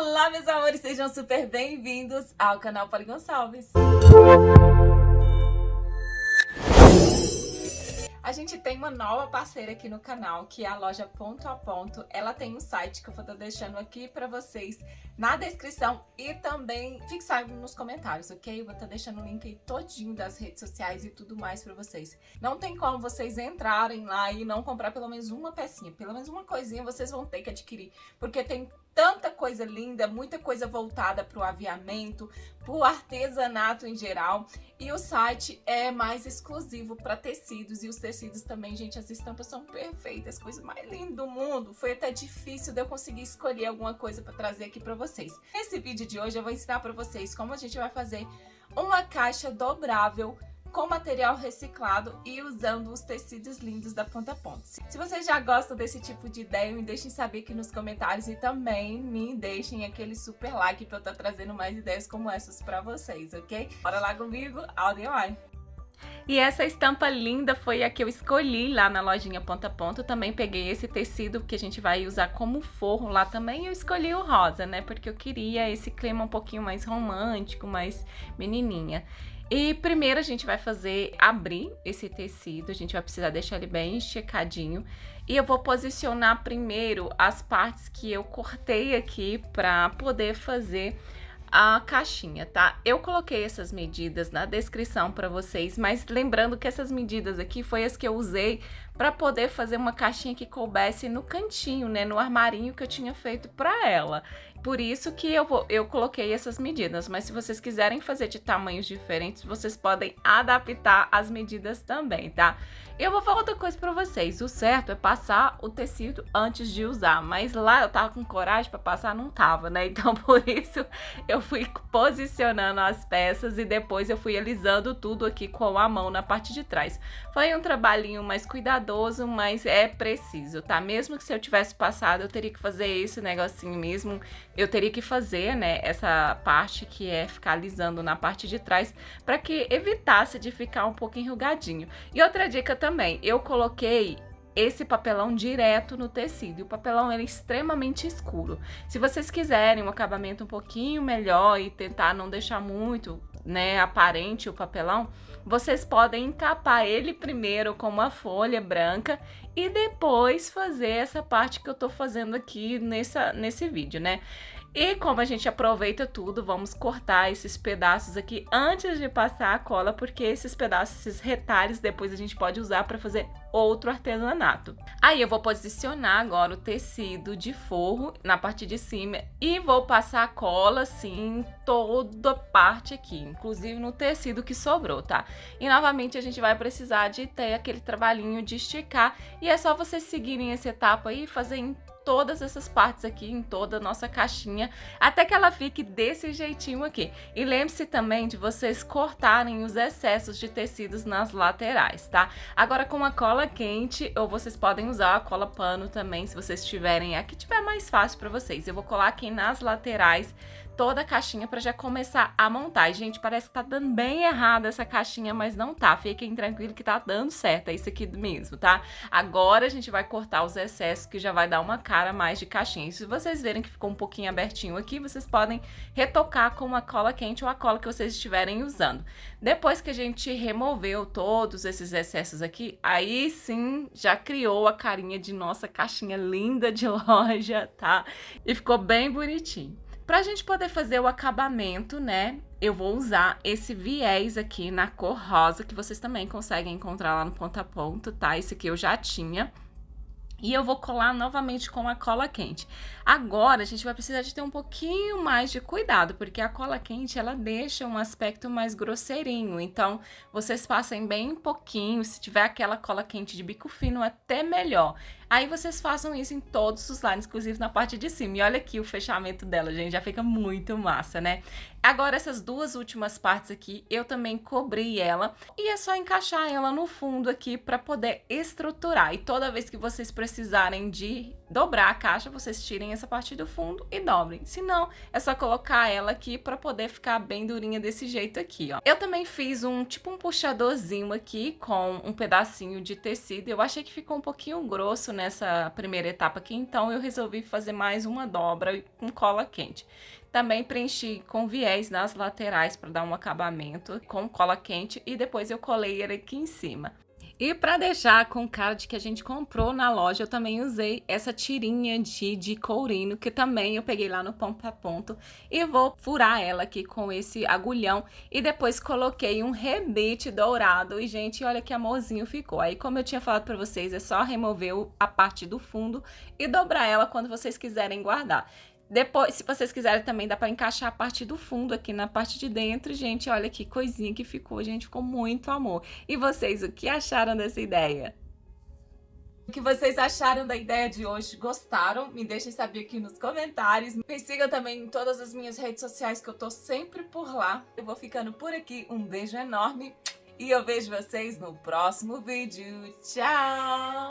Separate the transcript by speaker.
Speaker 1: Olá, meus amores, sejam super bem-vindos ao canal Polly Gonçalves. A gente tem uma nova parceira aqui no canal, que é a loja Ponto a Ponto. Ela tem um site que eu vou estar deixando aqui para vocês na descrição e também fixado nos comentários, ok? Eu vou estar deixando o link aí todinho das redes sociais e tudo mais para vocês. Não tem como vocês entrarem lá e não comprar pelo menos uma pecinha, pelo menos uma coisinha vocês vão ter que adquirir, porque tem tanta coisa linda, muita coisa voltada para o aviamento, para o artesanato em geral. E o site é mais exclusivo para tecidos. E os tecidos também, gente, as estampas são perfeitas, coisa mais linda do mundo. Foi até difícil de eu conseguir escolher alguma coisa para trazer aqui para vocês. Nesse vídeo de hoje eu vou ensinar para vocês como a gente vai fazer uma caixa dobrável com material reciclado e usando os tecidos lindos da Ponto a Ponto. Se vocês já gostam desse tipo de ideia, me deixem saber aqui nos comentários e também me deixem aquele super like para eu estar trazendo mais ideias como essas para vocês, ok? Bora lá comigo, áudio vai! E essa estampa linda foi a que eu escolhi lá na lojinha Ponto a Ponto. Também peguei esse tecido que a gente vai usar como forro lá também. Eu escolhi o rosa, né? Porque eu queria esse clima um pouquinho mais romântico, mais menininha. E primeiro a gente vai abrir esse tecido, a gente vai precisar deixar ele bem esticadinho. E eu vou posicionar primeiro as partes que eu cortei aqui para poder fazer a caixinha, tá? Eu coloquei essas medidas na descrição para vocês, mas lembrando que essas medidas aqui foi as que eu usei para poder fazer uma caixinha que coubesse no cantinho, né, no armarinho que eu tinha feito para ela. Por isso que eu coloquei essas medidas, mas se vocês quiserem fazer de tamanhos diferentes, vocês podem adaptar as medidas também, tá? Eu vou falar outra coisa pra vocês, o certo é passar o tecido antes de usar, mas lá eu tava com coragem pra passar, não tava, né? Então por isso eu fui posicionando as peças e depois eu fui alisando tudo aqui com a mão na parte de trás. Foi um trabalhinho mais cuidadoso, mas é preciso, tá? Mesmo que se eu tivesse passado, eu teria que fazer esse negocinho mesmo. Eu teria que fazer, né, essa parte que é ficar alisando na parte de trás para que evitasse de ficar um pouco enrugadinho. E outra dica também, eu coloquei esse papelão direto no tecido. E o papelão é extremamente escuro. Se vocês quiserem um acabamento um pouquinho melhor e tentar não deixar muito, né, aparente o papelão, vocês podem encapar ele primeiro com uma folha branca e depois fazer essa parte que eu tô fazendo aqui nesse vídeo, né? E como a gente aproveita tudo, vamos cortar esses pedaços aqui antes de passar a cola, porque esses pedaços, esses retalhos, depois a gente pode usar para fazer outro artesanato. Aí eu vou posicionar agora o tecido de forro na parte de cima e vou passar a cola assim em toda parte aqui, inclusive no tecido que sobrou, tá? E novamente a gente vai precisar de ter aquele trabalhinho de esticar e é só vocês seguirem essa etapa aí e fazer em todas essas partes aqui, em toda a nossa caixinha, até que ela fique desse jeitinho aqui. E lembre-se também de vocês cortarem os excessos de tecidos nas laterais, tá? Agora com a cola quente, ou vocês podem usar a cola pano também, se vocês tiverem a que tiver mais fácil para vocês. Eu vou colar aqui nas laterais toda a caixinha para já começar a montar. E, gente, parece que tá dando bem errado essa caixinha, mas não tá. Fiquem tranquilos que tá dando certo, é isso aqui mesmo, tá? Agora a gente vai cortar os excessos que já vai dar uma cara mais de caixinha. E se vocês verem que ficou um pouquinho abertinho aqui, vocês podem retocar com uma cola quente ou a cola que vocês estiverem usando. Depois que a gente removeu todos esses excessos aqui, aí sim já criou a carinha de nossa caixinha linda de loja, tá? E ficou bem bonitinho. Pra gente poder fazer o acabamento, né, eu vou usar esse viés aqui na cor rosa, que vocês também conseguem encontrar lá no Ponto a Ponto, tá? Esse aqui eu já tinha. E eu vou colar novamente com a cola quente. Agora, a gente vai precisar de ter um pouquinho mais de cuidado, porque a cola quente, ela deixa um aspecto mais grosseirinho. Então, vocês passem bem pouquinho, se tiver aquela cola quente de bico fino, até melhor. Aí vocês façam isso em todos os lados, inclusive na parte de cima. E olha aqui o fechamento dela, gente, já fica muito massa, né? Agora, essas duas últimas partes aqui, eu também cobri ela. E é só encaixar ela no fundo aqui para poder estruturar. E toda vez que vocês precisarem de dobrar a caixa, vocês tirem essa parte do fundo e dobrem. Se não, é só colocar ela aqui pra poder ficar bem durinha desse jeito aqui, ó. Eu também fiz tipo um puxadorzinho aqui com um pedacinho de tecido. Eu achei que ficou um pouquinho grosso nessa primeira etapa aqui, então eu resolvi fazer mais uma dobra com cola quente. Também preenchi com viés nas laterais para dar um acabamento com cola quente e depois eu colei ele aqui em cima. E para deixar com cara de que a gente comprou na loja, eu também usei essa tirinha de courino, que também eu peguei lá no ponto a ponto, e vou furar ela aqui com esse agulhão, e depois coloquei um rebite dourado, e gente, olha que amorzinho ficou. Aí, como eu tinha falado para vocês, é só remover a parte do fundo e dobrar ela quando vocês quiserem guardar. Depois, se vocês quiserem também, dá para encaixar a parte do fundo aqui na parte de dentro. Gente, olha que coisinha que ficou, gente, ficou muito amor. E vocês, o que acharam dessa ideia? O que vocês acharam da ideia de hoje? Gostaram? Me deixem saber aqui nos comentários. Me sigam também em todas as minhas redes sociais, que eu tô sempre por lá. Eu vou ficando por aqui. Um beijo enorme e eu vejo vocês no próximo vídeo. Tchau!